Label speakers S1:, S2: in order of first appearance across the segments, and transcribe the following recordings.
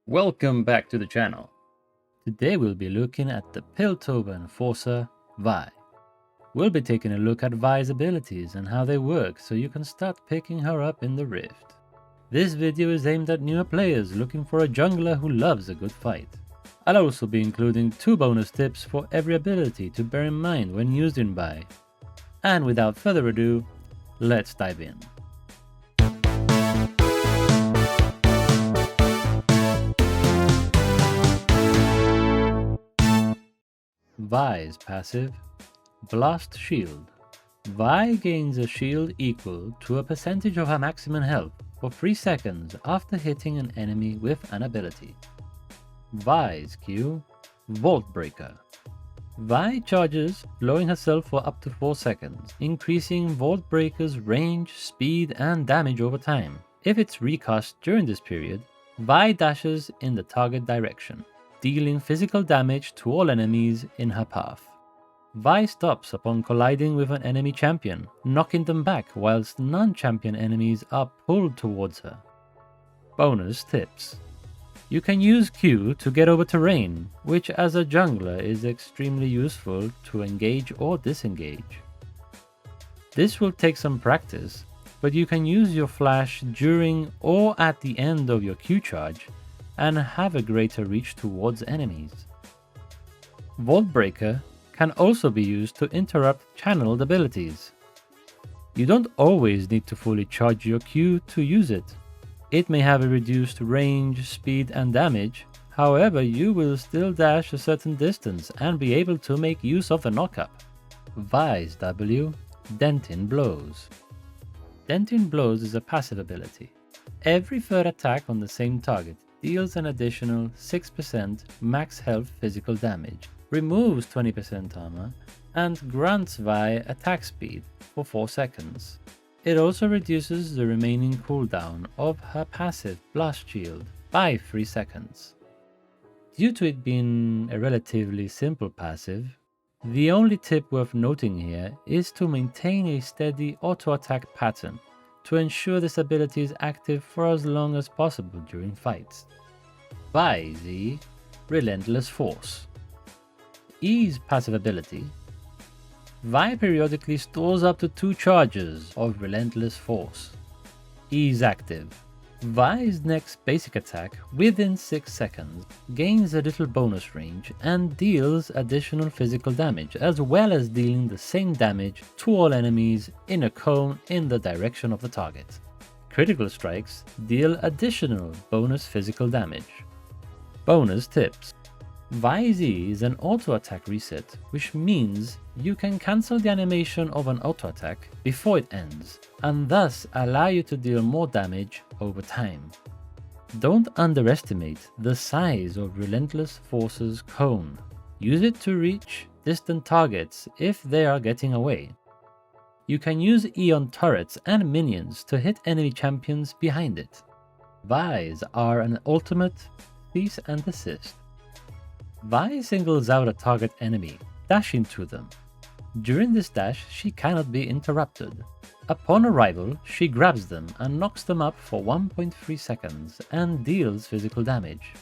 S1: Welcome back to the channel. Today we'll be looking at the Piltover Enforcer, Vi. We'll be taking a look at Vi's abilities and how they work so you can start picking her up in the Rift. This video is aimed at newer players looking for a jungler who loves a good fight. I'll also be including 2 bonus tips for every ability to bear in mind when used in Vi. And without further ado, let's dive in. Vi's passive, Blast Shield. Vi gains a shield equal to a percentage of her maximum health for 3 seconds after hitting an enemy with an ability. Vi's Q, Vault Breaker. Vi charges, blowing herself for up to 4 seconds, increasing Vault Breaker's range, speed and damage over time. If it's recast during this period, Vi dashes in the target direction, dealing physical damage to all enemies in her path. Vi stops upon colliding with an enemy champion, knocking them back whilst non-champion enemies are pulled towards her. Bonus tips. You can use Q to get over terrain, which as a jungler is extremely useful to engage or disengage. This will take some practice, but you can use your flash during or at the end of your Q charge and have a greater reach towards enemies. Vault Breaker can also be used to interrupt channeled abilities. You don't always need to fully charge your Q to use it. It may have a reduced range, speed and damage, however you will still dash a certain distance and be able to make use of the knockup. Vi's W, Dentin Blows. Dentin Blows is a passive ability. Every third attack on the same target deals an additional 6% max health physical damage, removes 20% armor, and grants Vi attack speed for 4 seconds. It also reduces the remaining cooldown of her passive Blast Shield by 3 seconds. Due to it being a relatively simple passive, the only tip worth noting here is to maintain a steady auto-attack pattern to ensure this ability is active for as long as possible during fights. Vi Z, Relentless Force. E's passive ability. Vi periodically stores up to 2 charges of Relentless Force. E's active. Vi's next basic attack within 6 seconds gains a little bonus range and deals additional physical damage, as well as dealing the same damage to all enemies in a cone in the direction of the target. Critical strikes deal additional bonus physical damage. Bonus tips. Vi Z is an auto-attack reset, which means you can cancel the animation of an auto-attack before it ends, and thus allow you to deal more damage over time. Don't underestimate the size of Relentless Force's cone. Use it to reach distant targets if they are getting away. You can use E on turrets and minions to hit enemy champions behind it. Vi's are an ultimate cease and desist. Vi singles out a target enemy, dashing to them. During this dash, she cannot be interrupted. Upon arrival, she grabs them and knocks them up for 1.3 seconds and deals physical damage.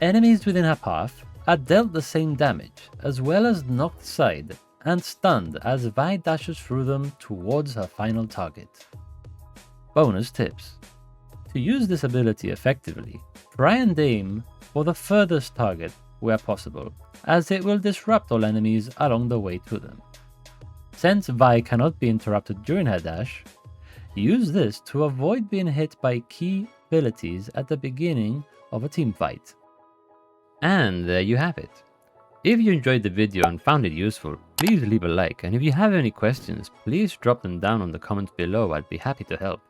S1: Enemies within her path are dealt the same damage, as well as knocked aside and stunned as Vi dashes through them towards her final target. Bonus tips. To use this ability effectively, try and aim for the furthest target where possible, as it will disrupt all enemies along the way to them. Since Vi cannot be interrupted during her dash, use this to avoid being hit by key abilities at the beginning of a team fight. And there you have it. If you enjoyed the video and found it useful, please leave a like, and if you have any questions, please drop them down on the comments below. I'd be happy to help.